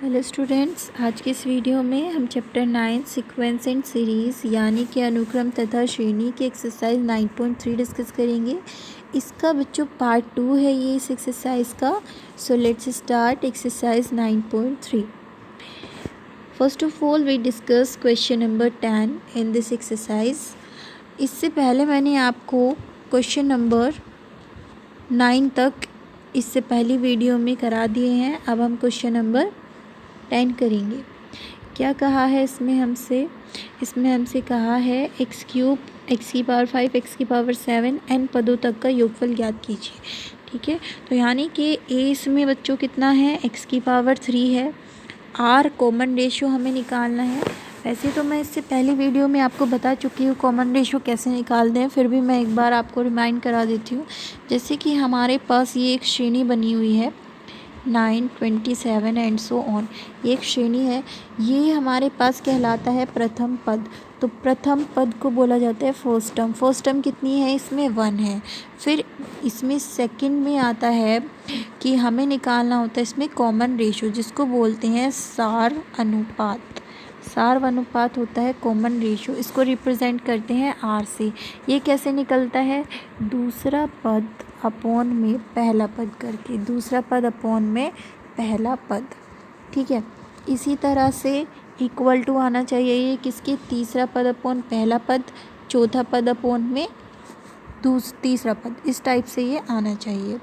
Hello students, आज के इस वीडियो में हम चैप्टर 9 सीक्वेंस एंड सीरीज़ यानी कि अनुक्रम तथा श्रेणी के एक्सरसाइज 9.3 डिस्कस करेंगे। इसका बच्चों पार्ट 2 है ये इस एक्सरसाइज का। So let's start exercise 9.3। First of all we discuss question number 10 in this exercise. इससे पहले मैंने आपको क्वेश्चन नंबर 9 तक इससे पहली वीडियो में करा दिए हैं। अब हम क्वेश्चन नंबर 10 करेंगे। क्या कहा है इसमें हमसे कहा है एक्स क्यूब, एक्स की पावर 5, एक्स की पावर 7 एन पदों तक का योगफल ज्ञात कीजिए। ठीक है, तो यानी कि ए इसमें बच्चों कितना है, एक्स की पावर 3 है। आर कॉमन रेशियो हमें निकालना है। वैसे तो मैं इससे पहली वीडियो में आपको बता चुकी हूँ कॉमन रेशियो कैसे निकालते हैं, फिर भी मैं एक बार आपको रिमाइंड करा देती हूँ। जैसे कि हमारे पास ये एक श्रेणी बनी हुई है 9, 27 एंड सो ऑन, ये एक श्रेणी है। ये हमारे पास कहलाता है प्रथम पद। तो प्रथम पद को बोला जाता है फर्स्ट टर्म। फर्स्ट टर्म कितनी है, इसमें 1 है। फिर इसमें सेकंड में आता है कि हमें निकालना होता है इसमें कॉमन रेशियो, जिसको बोलते हैं सार अनुपात। सार अनुपात होता है कॉमन रेशियो, इसको रिप्रेजेंट करते हैं आर से। ये कैसे निकलता है, दूसरा पद अपॉन में पहला पद करके, दूसरा पद अपॉन में पहला पद। ठीक है, इसी तरह से इक्वल टू आना चाहिए ये किसके, तीसरा पद अपॉन पहला पद, चौथा पद अपॉन में तीसरा पद, इस टाइप से ये आना चाहिए।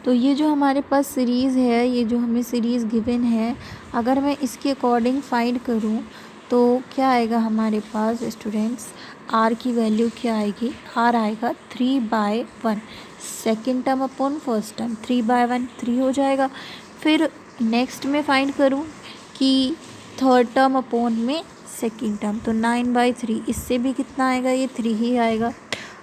तो ये जो हमारे पास सीरीज़ है, ये जो हमें सीरीज़ गिवन है, अगर मैं इसके अकॉर्डिंग फाइंड करूँ तो क्या आएगा हमारे पास स्टूडेंट्स, आर की वैल्यू क्या आएगी, आर आएगा 3/1। Second term upon first term 3/1, 3 हो जाएगा। फिर नेक्स्ट में फाइंड करूँ कि थर्ड टर्म अपॉन में सेकेंड टर्म, तो 9/3, इससे भी कितना आएगा, ये 3 ही आएगा।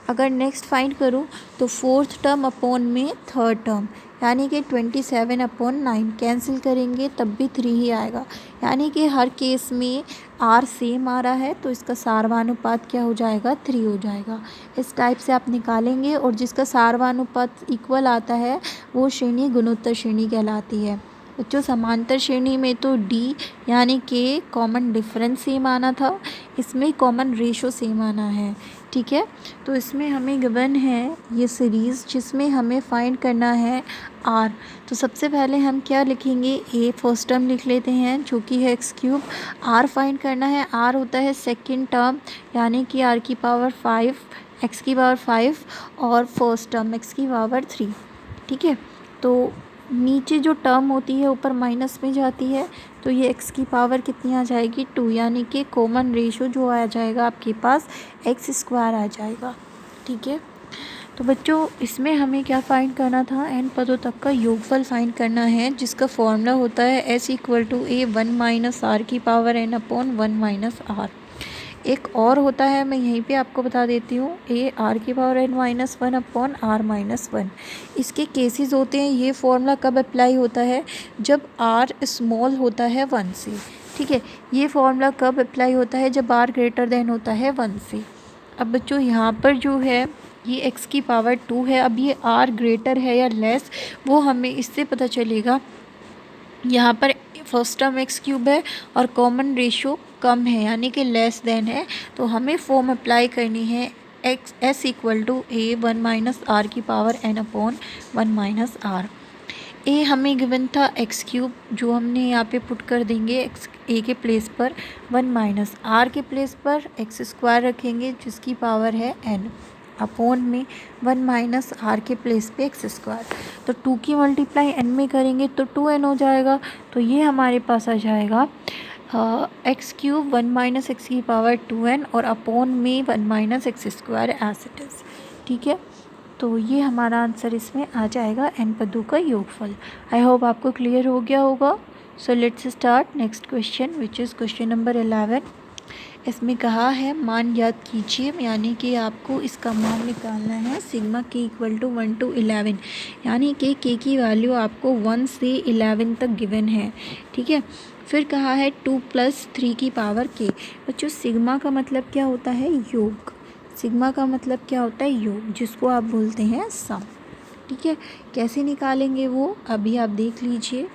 अगर नेक्स्ट फाइंड करूँ तो फोर्थ टर्म अपॉन में थर्ड टर्म, यानी कि 27/9 कैंसिल करेंगे तब भी 3 ही आएगा। यानी कि हर केस में आर सेम आ रहा है, तो इसका सारवानुपात क्या हो जाएगा, 3 हो जाएगा। इस टाइप से आप निकालेंगे, और जिसका सारवानुपात इक्वल आता है वो श्रेणी गुणोत्तर श्रेणी कहलाती है। बच्चों समांतर श्रेणी में तो डी यानी कि कॉमन डिफरेंस सेम आना था, इसमें कॉमन रेशो सेम आना है। ठीक है, तो इसमें हमें गिवन है ये सीरीज़ जिसमें हमें फाइंड करना है आर। तो सबसे पहले हम क्या लिखेंगे, ए फर्स्ट टर्म लिख लेते हैं जो कि है एक्स क्यूब। आर फाइंड करना है, आर होता है सेकंड टर्म यानी कि आर की पावर 5, एक्स की पावर 5 और फर्स्ट टर्म एक्स की पावर 3। ठीक है, तो नीचे जो टर्म होती है ऊपर माइनस में जाती है, तो ये x की पावर कितनी आ जाएगी, 2, यानी कि कॉमन रेशो जो आ जाएगा आपके पास x² आ जाएगा। ठीक है, तो बच्चों इसमें हमें क्या फाइंड करना था, n पदों तक का योगफल फाइंड करना है, जिसका फॉर्मूला होता है s = a 1 - r की पावर n अपॉन 1 - r। एक और होता है, मैं यहीं पे आपको बता देती हूँ, ए आर की पावर n-1 अपॉन r-1। इसके केसेस होते हैं, ये फॉर्मूला कब अप्लाई होता है, जब r स्मॉल होता है 1 से। ठीक है, ये फॉर्मूला कब अप्लाई होता है, जब r ग्रेटर देन होता है 1 से। अब बच्चों यहाँ पर जो है ये x की पावर 2 है, अब ये r ग्रेटर है या लेस वो हमें इससे पता चलेगा। यहाँ पर फर्स्ट टर्म एक्स क्यूब है और कॉमन रेशियो कम है यानी कि लेस देन है, तो हमें फॉर्म अप्लाई करनी है s = a 1 - r की पावर n अपॉन 1 - r। ए हमें गिवन था एक्स क्यूब, जो हमने यहाँ पे पुट कर देंगे एक्स ए के प्लेस पर 1 - r के प्लेस पर x² रखेंगे जिसकी पावर है n अपॉन में 1 - r के प्लेस पे x²। तो 2 की मल्टीप्लाई n में करेंगे तो 2n हो जाएगा। तो ये हमारे पास आ जाएगा एक्स क्यूब 1 - x की पावर 2n और अपॉन में 1 - x² एज इट इज़। ठीक है, तो ये हमारा आंसर इसमें आ जाएगा n पदों का योगफल। आई होप आपको क्लियर हो गया होगा। सो let's start next question which is question number 11। इसमें कहा है मान याद कीजिए, यानी कि आपको इसका मान निकालना है सिग्मा k = 1 to 11, यानी कि k की वैल्यू आपको 1 से 11 तक गिवन है। ठीक है, फिर कहा है 2 + 3 की पावर k। बच्चों सिग्मा का मतलब क्या होता है, योग। सिग्मा का मतलब क्या होता है, योग, जिसको आप बोलते हैं सम। ठीक है, कैसे निकालेंगे वो अभी आप देख लीजिए।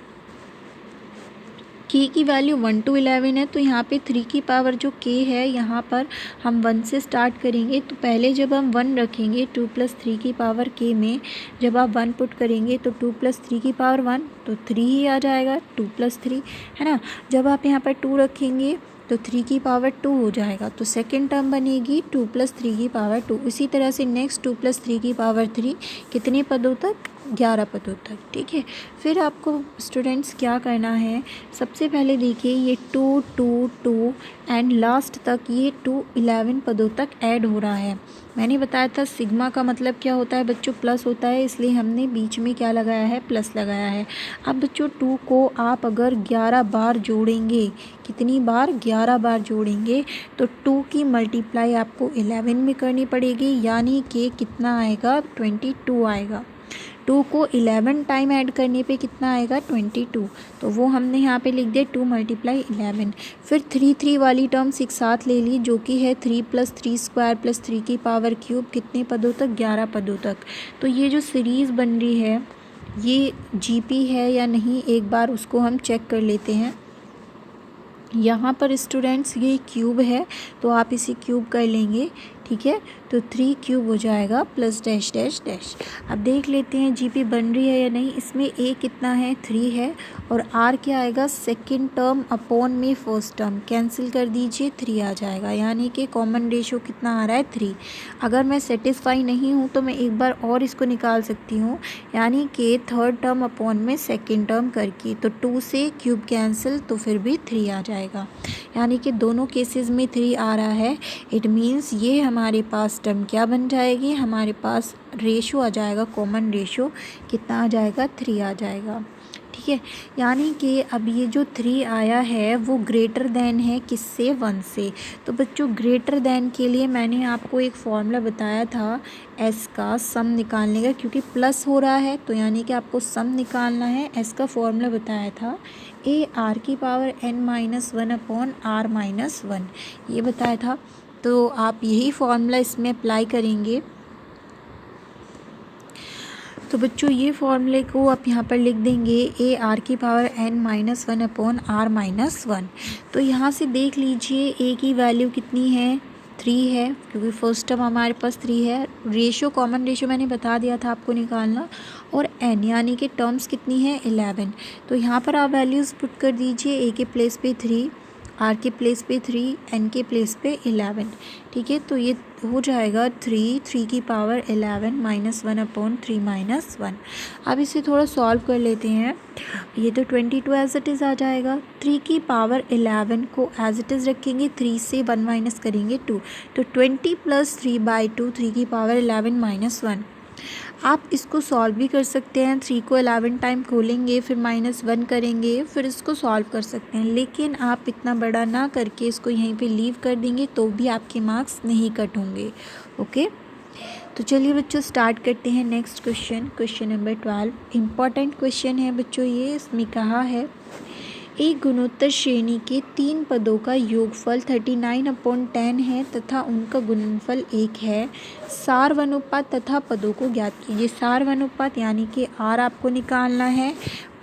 k की वैल्यू 1 to 11 है, तो यहाँ पे 3 की पावर जो k है यहाँ पर हम 1 से स्टार्ट करेंगे। तो पहले जब हम 1 रखेंगे 2 + 3 की पावर k में, जब आप 1 पुट करेंगे तो 2 + 3 की पावर 1 तो 3 ही आ जाएगा, 2 + 3 है ना। जब आप यहाँ पर 2 रखेंगे तो 3 की पावर 2 हो जाएगा, तो सेकेंड टर्म बनेगी 2 + 3 की पावर 2। इसी तरह से नेक्स्ट 2 + 3 की पावर 3, कितने पदों तक, 11 पदों तक। ठीक है, फिर आपको स्टूडेंट्स क्या करना है, सबसे पहले देखिए ये 2 2 2 एंड लास्ट तक ये 2 11 पदों तक ऐड हो रहा है। मैंने बताया था सिग्मा का मतलब क्या होता है बच्चों, प्लस होता है, इसलिए हमने बीच में क्या लगाया है, प्लस लगाया है। अब बच्चों 2 को आप अगर 11 बार जोड़ेंगे, कितनी बार, 11 बार जोड़ेंगे, तो 2 की मल्टीप्लाई आपको 11 में करनी पड़ेगी, यानी कि कितना आएगा, 22 आएगा। 2 को 11 टाइम ऐड करने पे कितना आएगा, 22। तो वो हमने यहाँ पे लिख दिया 2 × 11। फिर 3 3 वाली टर्म्स एक साथ ले ली, जो कि है 3 + 3² + 3 की पावर क्यूब, कितने पदों तक, 11 पदों तक। तो ये जो सीरीज़ बन रही है ये जीपी है या नहीं, एक बार उसको हम चेक कर लेते हैं। यहाँ पर स्टूडेंट्स ये क्यूब है, तो आप इसे क्यूब कर लेंगे। ठीक है, तो 3 क्यूब हो जाएगा प्लस डैश डैश डैश। अब देख लेते हैं जीपी बन रही है या नहीं। इसमें ए कितना है, 3 है, और आर क्या आएगा, सेकंड टर्म अपॉन में फर्स्ट टर्म, कैंसिल कर दीजिए, 3 आ जाएगा, यानी कि कॉमन रेशो कितना आ रहा है, 3। अगर मैं सेटिस्फाई नहीं हूँ तो मैं एक बार और इसको निकाल सकती हूँ, यानी कि थर्ड टर्म अपॉन में सेकेंड टर्म करके, तो 2 से क्यूब कैंसिल, तो फिर भी 3 आ जाएगा, यानी कि दोनों केसेस में 3 आ रहा है। इट मीन्स ये हमारे पास टर्म क्या बन जाएगी, हमारे पास रेशो आ जाएगा, कॉमन रेशो कितना आ जाएगा, 3 आ जाएगा। ठीक है, यानी कि अब ये जो 3 आया है वो ग्रेटर देन है किससे, 1 से। तो बच्चों ग्रेटर देन के लिए मैंने आपको एक फॉर्मूला बताया था एस का सम निकालने का, क्योंकि प्लस हो रहा है तो यानी कि आपको सम निकालना है। एस का फॉर्मूला बताया था AR की पावर n-1/r-1, ये बताया था। तो आप यही फॉर्मूला इसमें अप्लाई करेंगे। तो बच्चों ये फॉर्मूले को आप यहाँ पर लिख देंगे AR की पावर n-1/r-1। तो यहाँ से देख लीजिए A की वैल्यू कितनी है, 3 है, क्योंकि फर्स्ट टर्म हमारे पास 3 है। रेशो, कॉमन रेशो मैंने बता दिया था आपको निकालना, और n यानी कि टर्म्स कितनी है, 11। तो यहाँ पर आप वैल्यूज़ पुट कर दीजिए, A के प्लेस पे 3, R के प्लेस पे 3, N के प्लेस पे 11। ठीक है, तो ये हो जाएगा 3 की पावर 11 -1/3 -1। अब इसे थोड़ा सॉल्व कर लेते हैं। ये तो 22 एज इट इज़ आ जाएगा। 3 की पावर 11 को एज इट इज़ रखेंगे, 3 से 1 माइनस करेंगे 2, तो 20 + 3/2, 3 की पावर 11 -1। आप इसको सॉल्व भी कर सकते हैं, 3 को 11 टाइम खोलेंगे, फिर -1 करेंगे, फिर इसको सॉल्व कर सकते हैं, लेकिन आप इतना बड़ा ना करके इसको यहीं पे लीव कर देंगे तो भी आपके मार्क्स नहीं कट होंगे। ओके, तो चलिए बच्चों स्टार्ट करते हैं next question. Question number 12 important question है बच्चों ये। इसमें कहा है एक गुणोत्तर श्रेणी के 3 पदों का योगफल 39/10 है तथा उनका गुणनफल 1 है। सार्वनुपात तथा पदों को ज्ञात कीजिए। सार्वनुपात यानी कि R आपको निकालना है,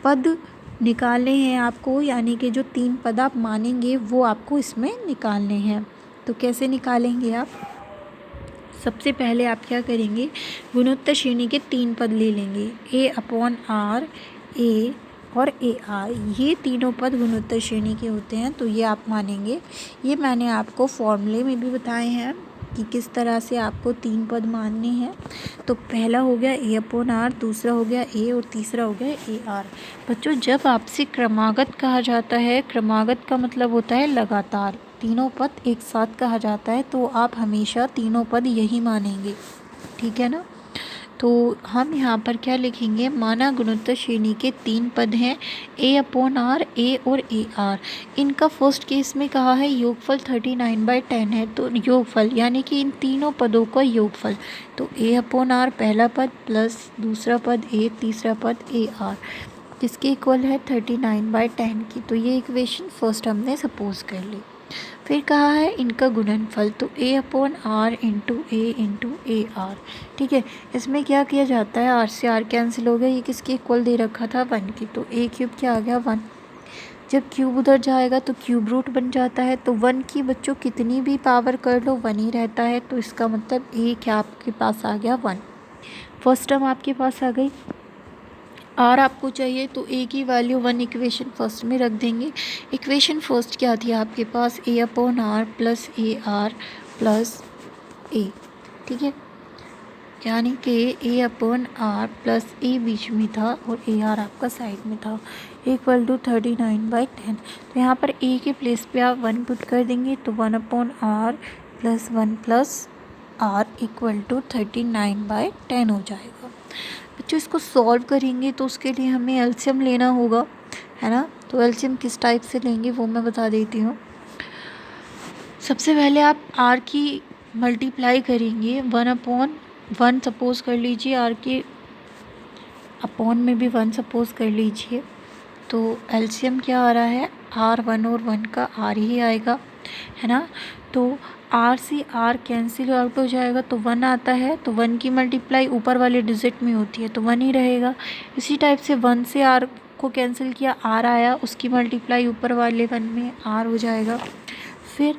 पद निकालने हैं आपको, यानी कि जो 3 पद आप मानेंगे वो आपको इसमें निकालने हैं। तो कैसे निकालेंगे आप, सबसे पहले आप क्या करेंगे, गुणोत्तर श्रेणी के 3 पद ले लेंगे, A/R, A और AR, ये तीनों पद गुणोत्तर श्रेणी के होते हैं, तो ये आप मानेंगे। ये मैंने आपको फॉर्मूले में भी बताए हैं कि किस तरह से आपको 3 पद मानने हैं। तो पहला हो गया A/R, दूसरा हो गया A और तीसरा हो गया AR। बच्चों जब आपसे क्रमागत कहा जाता है, क्रमागत का मतलब होता है लगातार, तीनों पद एक साथ कहा जाता है, तो आप हमेशा तीनों पद यही मानेंगे। ठीक है ना, तो हम यहाँ पर क्या लिखेंगे, माना गुणोत्तर श्रेणी के 3 पद हैं A/R, A और AR। इनका फर्स्ट केस में कहा है योगफल 39/10 है, तो योगफल यानी कि इन तीनों पदों का योगफल, तो A/R पहला पद प्लस दूसरा पद A, तीसरा पद AR, जिसके इक्वल है 39/10 की। तो ये इक्वेशन फर्स्ट हमने सपोज कर ली। फिर कहा है इनका गुणनफल, तो A/R × A × AR। ठीक है, इसमें क्या किया जाता है, R से R कैंसिल हो गया, ये किसके इक्वल दे रखा था, 1 की, तो A³ क्या आ गया, 1। जब क्यूब उधर जाएगा तो क्यूब रूट बन जाता है। तो 1 की बच्चों कितनी भी पावर कर लो 1 ही रहता है। तो इसका मतलब ए क्या आपके पास आ गया 1। फर्स्ट टर्म आपके पास आ गई। आर आपको चाहिए तो ए की वैल्यू 1 इक्वेशन फर्स्ट में रख देंगे। इक्वेशन फर्स्ट क्या थी आपके पास, A upon R plus A R plus A, ठीक है, यानी कि A upon R plus A बीच में था और ए आर आपका साइड में था, इक्वल टू 39/10। तो यहाँ पर ए के प्लेस पे आप 1 पुट कर देंगे तो 1 upon R plus 1 plus R equal to 39/10 हो जाएगा। बच्चों इसको सॉल्व करेंगे तो उसके लिए हमें एलसीएम लेना होगा, है ना। तो एलसीएम किस टाइप से लेंगे वो मैं बता देती हूँ। सबसे पहले आप आर की मल्टीप्लाई करेंगे 1/1 सपोज कर लीजिए, आर के अपॉन में भी 1 सपोज कर लीजिए। तो एलसीएम क्या आ रहा है, R1 और 1 का R ही आएगा, है ना। तो R से R कैंसिल आउट हो जाएगा तो 1 आता है। तो 1 की मल्टीप्लाई ऊपर वाले डिजिट में होती है तो 1 ही रहेगा। इसी टाइप से 1 से R को कैंसिल किया, R आया, उसकी मल्टीप्लाई ऊपर वाले 1 में R हो जाएगा। फिर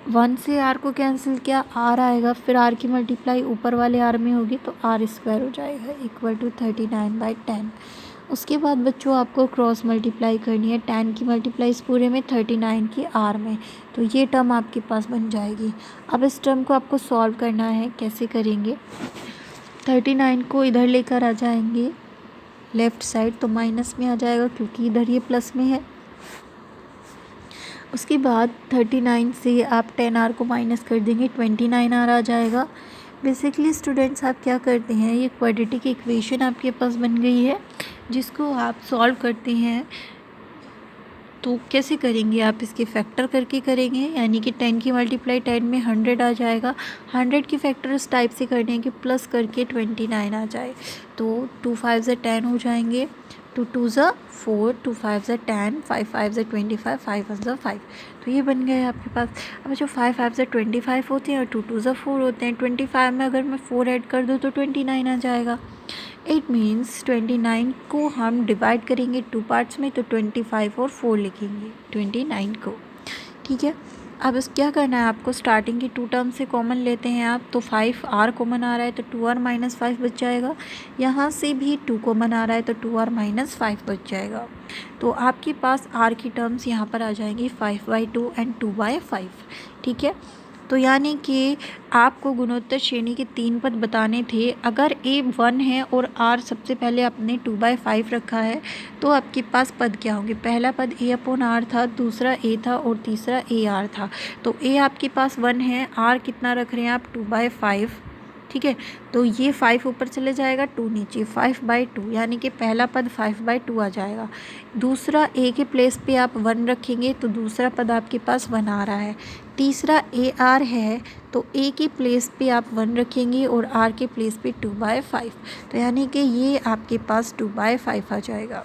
1 से R को कैंसिल किया, R आएगा, फिर R की मल्टीप्लाई ऊपर वाले R में होगी तो R² हो जाएगा, इक्वल टू 39/10। उसके बाद बच्चों आपको क्रॉस मल्टीप्लाई करनी है, 10 की मल्टीप्लाई इस पूरे में, 39 की R में, तो ये टर्म आपके पास बन जाएगी। अब इस टर्म को आपको सॉल्व करना है, कैसे करेंगे, 39 को इधर लेकर आ जाएंगे लेफ़्ट साइड तो माइनस में आ जाएगा क्योंकि इधर ये प्लस में है। उसके बाद 39 से आप 10R को माइनस कर देंगे, 29R आ जाएगा। बेसिकली स्टूडेंट्स आप क्या करते हैं, ये क्वाड्रेटिक इक्वेशन आपके पास बन गई है जिसको आप सॉल्व करते हैं। तो कैसे करेंगे, आप इसके फैक्टर करके करेंगे, यानी कि 10 की मल्टीप्लाई 10 में 100 आ जाएगा। 100 के फैक्टर इस टाइप से करने हैं कि प्लस करके 29 आ जाए। तो 2 5 से 10 हो जाएंगे, 2 2 ज़ा 4, 2 5 ज़ा 10, 5 5 ज़ा 25, 5 1 ज़ा 5। तो ये बन गए आपके पास। अब जो 5 5 ज़ा 25 होते हैं और 2 2 ज़ा 4 होते हैं, 25 में अगर मैं 4 ऐड कर दूँ तो 29 आ जाएगा। इट मीन्स 29 को हम डिवाइड करेंगे 2 पार्ट्स में तो 25 और 4 लिखेंगे 29 को, ठीक है। अब इस क्या करना है आपको, स्टार्टिंग की 2 टर्म से कॉमन लेते हैं आप, तो 5R कॉमन आ रहा है तो 2R माइनस 5 बच जाएगा। यहाँ से भी 2 कॉमन आ रहा है तो 2R माइनस 5 बच जाएगा। तो आपके पास R की टर्म्स यहाँ पर आ जाएंगी 5/2 एंड 2/5, ठीक है। तो यानी कि आपको गुणोत्तर श्रेणी के 3 पद बताने थे। अगर A 1 है और R सबसे पहले आपने 2/5 रखा है तो आपके पास पद क्या होंगे, पहला पद A अपॉन R था, दूसरा A था और तीसरा AR था। तो A आपके पास 1 है, R कितना रख रहे हैं आप 2/5, ठीक है। तो ये 5 ऊपर चले जाएगा, 2 नीचे, 5/2 यानी कि पहला पद 5/2 आ जाएगा। दूसरा A के प्लेस पे आप 1 रखेंगे तो दूसरा पद आपके पास 1 आ रहा है। तीसरा AR है तो A के प्लेस पे आप 1 रखेंगे और R के प्लेस पे 2/5, तो यानी कि ये आपके पास 2/5 आ जाएगा।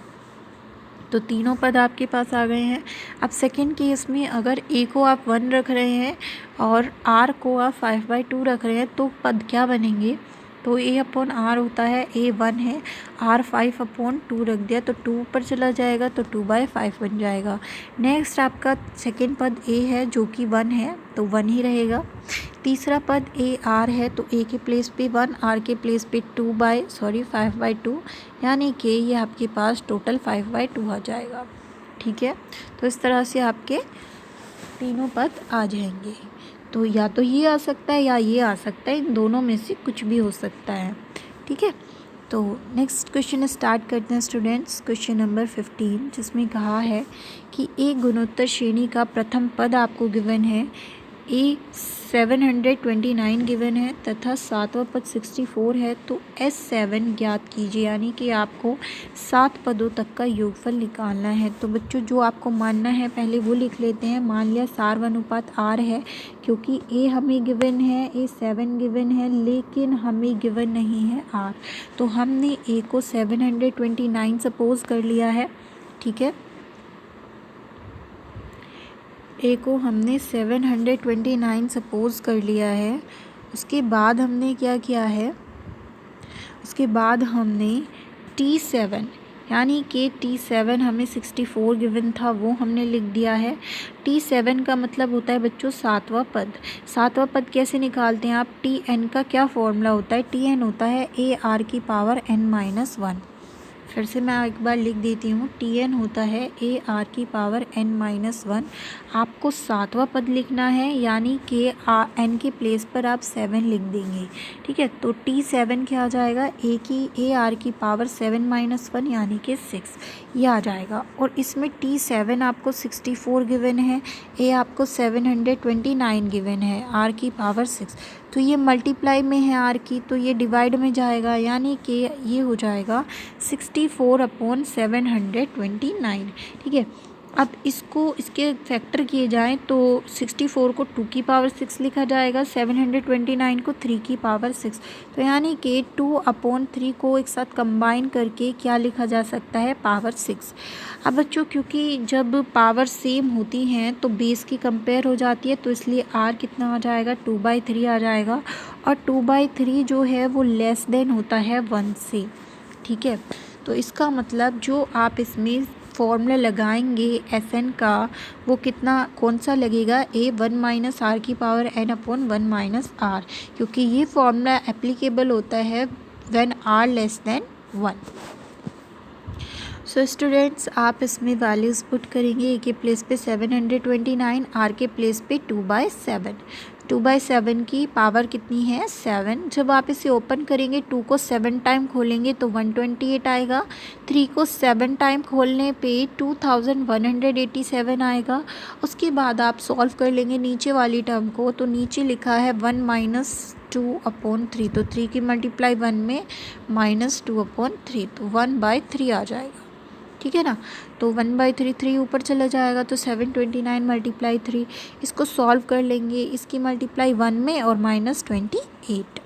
तो तीनों पद आपके पास आ गए हैं। अब सेकंड केस में अगर A को आप 1 रख रहे हैं और R को आप 5/2 रख रहे हैं तो पद क्या बनेंगे, तो A अपॉन R होता है, A 1 है, R 5/2 रख दिया तो 2 ऊपर चला जाएगा तो 2/5 बन जाएगा। नेक्स्ट आपका सेकंड पद A है जो कि 1 है तो 1 ही रहेगा। तीसरा पद AR है तो A के प्लेस पे 1, R के प्लेस पे 5/2, यानी कि ये आपके पास टोटल 5/2 आ जाएगा, ठीक है। तो इस तरह से आपके तीनों पद आ जाएंगे। तो या तो ये आ सकता है या ये आ सकता है, इन दोनों में से कुछ भी हो सकता है, ठीक है। तो नेक्स्ट क्वेश्चन स्टार्ट करते हैं स्टूडेंट्स, क्वेश्चन नंबर 15, जिसमें कहा है कि एक गुणोत्तर श्रेणी का प्रथम पद आपको गिवन है, A 729 गिवन है तथा सातवां पद 64 है, तो S7 ज्ञात कीजिए, यानी कि आपको 7 पदों तक का योगफल निकालना है। तो बच्चों जो आपको मानना है पहले वो लिख लेते हैं। मान लिया सार R है, क्योंकि A हमें गिवन है, A7 गिवन है, लेकिन हमें गिवन नहीं है R, तो हमने A को 729 सपोज कर लिया है, ठीक है। A को हमने 729 सपोज कर लिया है। उसके बाद हमने क्या किया है, उसके बाद हमने T7 यानी कि T7 हमें 64 गिवन था, वो हमने लिख दिया है। T7 का मतलब होता है बच्चों सातवां पद। सातवां पद कैसे निकालते हैं आप? Tn का क्या फॉर्मूला होता है? Tn होता है AR की पावर n-1। फिर से मैं एक बार लिख देती हूँ, Tn होता है AR की पावर n-1। आपको सातवां पद लिखना है, यानी कि n के प्लेस पर आप 7 लिख देंगे। ठीक है, तो T7 क्या आ जाएगा? AR की पावर 7-1 यानी कि 6, ये आ जाएगा। और इसमें T7 आपको 64 गिवन है, A आपको 729 गिवन है, R की पावर 6। तो ये मल्टीप्लाई में है R की, तो ये डिवाइड में जाएगा, यानी कि ये हो जाएगा 64/729। ठीक है, अब इसके फैक्टर किए जाएं तो 64 को 2 की पावर 6 लिखा जाएगा, 729 को 3 की पावर 6। तो यानी कि 2/3 को एक साथ कंबाइन करके क्या लिखा जा सकता है? पावर 6। अब बच्चों क्योंकि जब पावर सेम होती हैं तो बेस की कंपेयर हो जाती है, तो इसलिए R कितना आ जाएगा? 2/3 आ जाएगा। और 2/3 जो है वो लेस देन होता है 1 से। ठीक है, तो इसका मतलब जो आप इसमें फॉर्मूला लगाएंगे Sn का, वो कितना, कौन सा लगेगा? A1 - R की पावर n/1 - R, क्योंकि ये फॉर्मूला एप्लीकेबल होता है when R less than 1। So students, आप इसमें वैल्यूज़ पुट करेंगे। A के प्लेस पे 729, R के प्लेस पे 2/7। 2/7 की पावर कितनी है? 7। जब आप इसे ओपन करेंगे, 2 को 7 टाइम खोलेंगे तो 128 आएगा। 3 को 7 टाइम खोलने पे 2187 आएगा। उसके बाद आप सॉल्व कर लेंगे नीचे वाली टर्म को, तो नीचे लिखा है 1 - 2/3, तो 3 की मल्टीप्लाई 1 में -2/3, तो 1/3 आ जाएगा। ठीक है ना, तो 1/3 3 ऊपर चला जाएगा, तो 729 × 3। इसको सॉल्व कर लेंगे, इसकी मल्टीप्लाई 1 में और -28,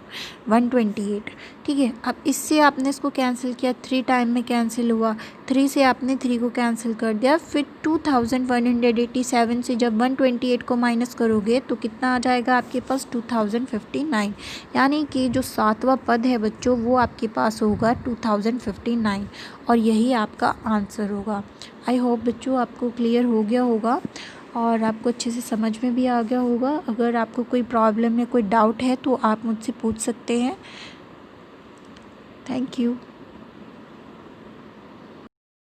128। ठीक है, अब इससे आपने इसको कैंसिल किया, 3 टाइम में कैंसिल हुआ, 3 से आपने 3 को कैंसिल कर दिया। फिर 2187 से जब 128 को माइनस करोगे तो कितना आ जाएगा आपके पास? 2059। यानी कि जो सातवां पद है बच्चों, वो आपके पास होगा 2059, और यही आपका आंसर होगा। आई होप बच्चों आपको क्लियर हो गया होगा और आपको अच्छे से समझ में भी आ गया होगा। अगर आपको कोई प्रॉब्लम या कोई डाउट है तो आप मुझसे पूछ सकते हैं। Thank you.